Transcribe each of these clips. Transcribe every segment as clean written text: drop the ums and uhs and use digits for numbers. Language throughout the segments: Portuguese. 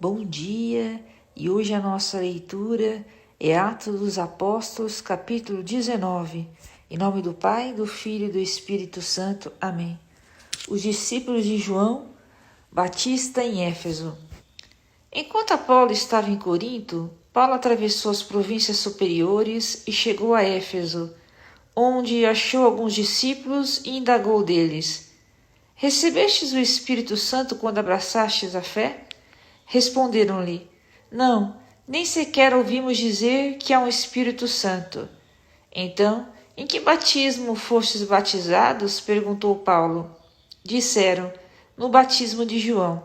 Bom dia, e hoje a nossa leitura é Atos dos Apóstolos, capítulo 19. Em nome do Pai, do Filho e do Espírito Santo. Amém. Os discípulos de João Batista em Éfeso. Enquanto Apolo estava em Corinto, Paulo atravessou as províncias superiores e chegou a Éfeso, onde achou alguns discípulos e indagou deles: Recebestes o Espírito Santo quando abraçastes a fé? Responderam-lhe: Não, nem sequer ouvimos dizer que há um Espírito Santo. Então, em que batismo fostes batizados? Perguntou Paulo. Disseram: No batismo de João.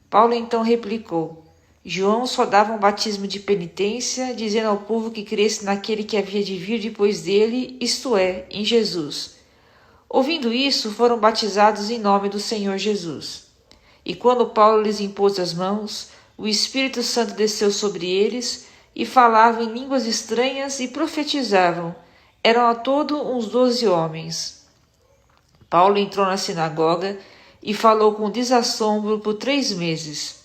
Paulo então replicou: João só dava um batismo de penitência, dizendo ao povo que cresce naquele que havia de vir depois dele, isto é, em Jesus. Ouvindo isso, foram batizados em nome do Senhor Jesus. E quando Paulo lhes impôs as mãos, o Espírito Santo desceu sobre eles, e falavam em línguas estranhas e profetizavam. Eram ao todo uns 12 homens. Paulo entrou na sinagoga e falou com desassombro por 3 meses,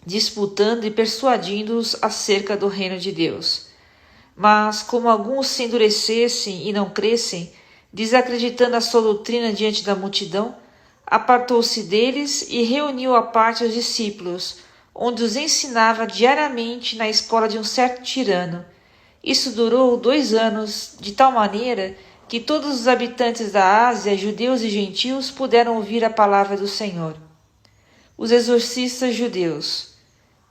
disputando e persuadindo-os acerca do reino de Deus. Mas, como alguns se endurecessem e não crescem, desacreditando a sua doutrina diante da multidão, apartou-se deles e reuniu à parte os discípulos, onde os ensinava diariamente na escola de um certo tirano. Isso durou 2 anos, de tal maneira que todos os habitantes da Ásia, judeus e gentios, puderam ouvir a palavra do Senhor. Os exorcistas judeus.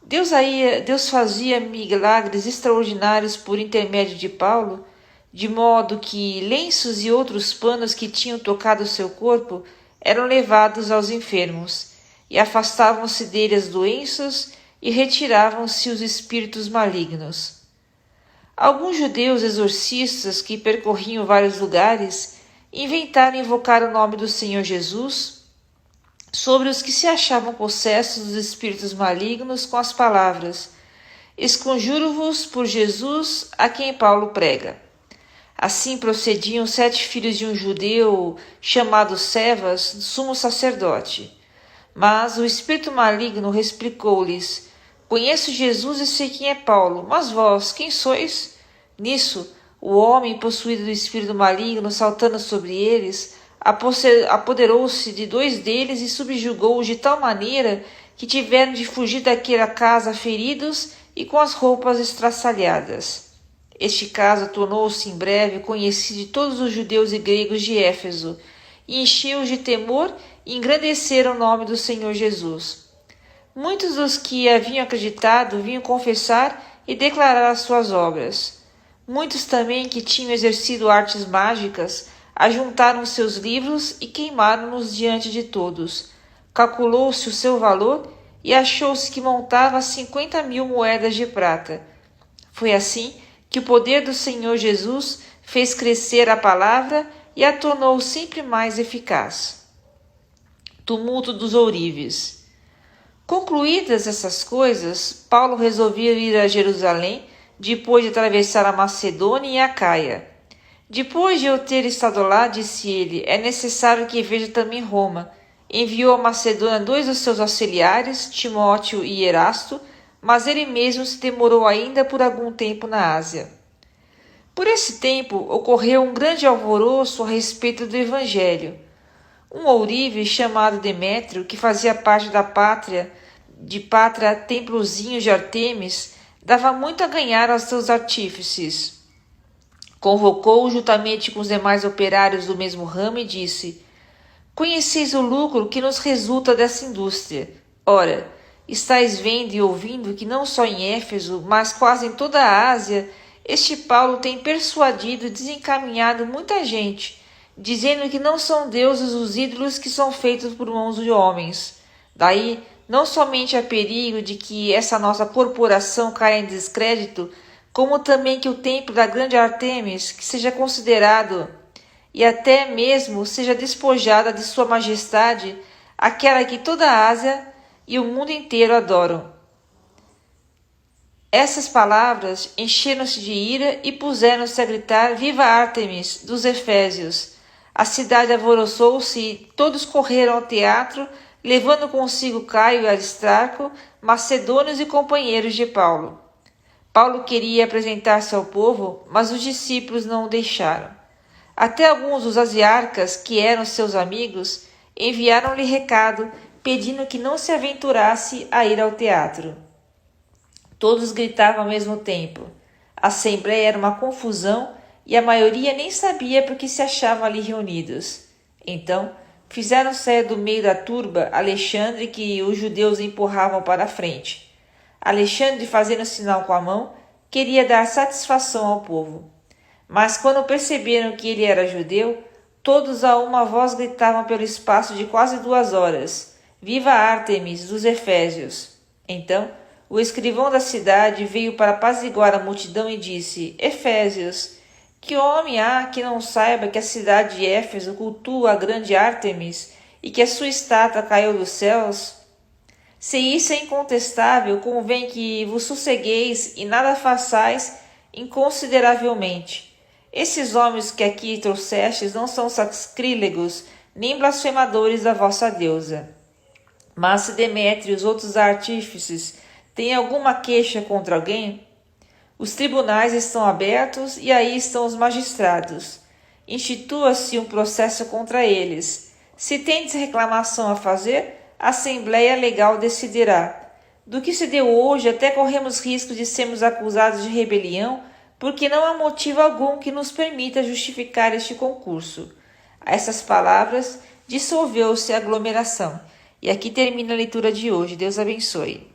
Deus fazia milagres extraordinários por intermédio de Paulo, de modo que lenços e outros panos que tinham tocado seu corpo eram levados aos enfermos, e afastavam-se dele as doenças e retiravam-se os espíritos malignos. Alguns judeus exorcistas que percorriam vários lugares inventaram invocar o nome do Senhor Jesus sobre os que se achavam possessos dos espíritos malignos com as palavras: Esconjuro-vos por Jesus a quem Paulo prega. Assim procediam 7 filhos de um judeu chamado Cefas, sumo sacerdote. Mas o espírito maligno replicou-lhes: Conheço Jesus e sei quem é Paulo, mas vós, quem sois? Nisso, o homem possuído do espírito maligno, saltando sobre eles, apoderou-se de 2 deles e subjugou-os de tal maneira que tiveram de fugir daquela casa feridos e com as roupas estraçalhadas. Este caso tornou-se em breve conhecido de todos os judeus e gregos de Éfeso, e encheu-os de temor e engrandeceram o nome do Senhor Jesus. Muitos dos que haviam acreditado vinham confessar e declarar as suas obras. Muitos também que tinham exercido artes mágicas ajuntaram seus livros e queimaram-nos diante de todos. Calculou-se o seu valor e achou-se que montava 50.000 moedas de prata. Foi assim que o poder do Senhor Jesus fez crescer a palavra e a tornou sempre mais eficaz. Tumulto dos ourives. Concluídas essas coisas, Paulo resolveu ir a Jerusalém, depois de atravessar a Macedônia e a Caia. Depois de eu ter estado lá, disse ele, é necessário que veja também Roma. Enviou a Macedônia 2 dos seus auxiliares, Timóteo e Erasto, mas ele mesmo se demorou ainda por algum tempo na Ásia. Por esse tempo, ocorreu um grande alvoroço a respeito do Evangelho. Um ourive chamado Demétrio, que fazia parte da pátria Templozinho de Artemis, dava muito a ganhar aos seus artífices. Convocou-o juntamente com os demais operários do mesmo ramo e disse: Conheceis o lucro que nos resulta dessa indústria. Ora, estáis vendo e ouvindo que não só em Éfeso, mas quase em toda a Ásia, este Paulo tem persuadido e desencaminhado muita gente, dizendo que não são deuses os ídolos que são feitos por mãos de homens. Daí, não somente há perigo de que essa nossa corporação caia em descrédito, como também que o templo da grande Artemis, que seja considerado e até mesmo seja despojada de sua majestade, aquela que toda a Ásia e o mundo inteiro adoram. Essas palavras encheram-se de ira e puseram-se a gritar: Viva Ártemis dos Efésios! A cidade alvoroçou-se e todos correram ao teatro, levando consigo Caio e Aristarco, macedônios e companheiros de Paulo. Paulo queria apresentar-se ao povo, mas os discípulos não o deixaram. Até alguns dos asiarcas, que eram seus amigos, enviaram-lhe recado, pedindo que não se aventurasse a ir ao teatro. Todos gritavam ao mesmo tempo. A assembleia era uma confusão e a maioria nem sabia por que se achavam ali reunidos. Então, fizeram sair do meio da turba Alexandre, que os judeus empurravam para a frente. Alexandre, fazendo sinal com a mão, queria dar satisfação ao povo. Mas quando perceberam que ele era judeu, todos a uma voz gritavam pelo espaço de quase 2 horas: Viva Ártemis dos Efésios! Então, o escrivão da cidade veio para apaziguar a multidão e disse: Efésios, que homem há que não saiba que a cidade de Éfeso cultua a grande Ártemis e que a sua estátua caiu dos céus? Se isso é incontestável, convém que vos sossegueis e nada façais inconsideravelmente. Esses homens que aqui trouxestes não são sacrílegos, nem blasfemadores da vossa deusa. Mas se Demétrio e os outros artífices têm alguma queixa contra alguém, os tribunais estão abertos e aí estão os magistrados. Institua-se um processo contra eles. Se tendes reclamação a fazer, a Assembleia Legal decidirá. Do que se deu hoje, até corremos risco de sermos acusados de rebelião, porque não há motivo algum que nos permita justificar este concurso. A essas palavras, dissolveu-se a aglomeração. E aqui termina a leitura de hoje. Deus abençoe.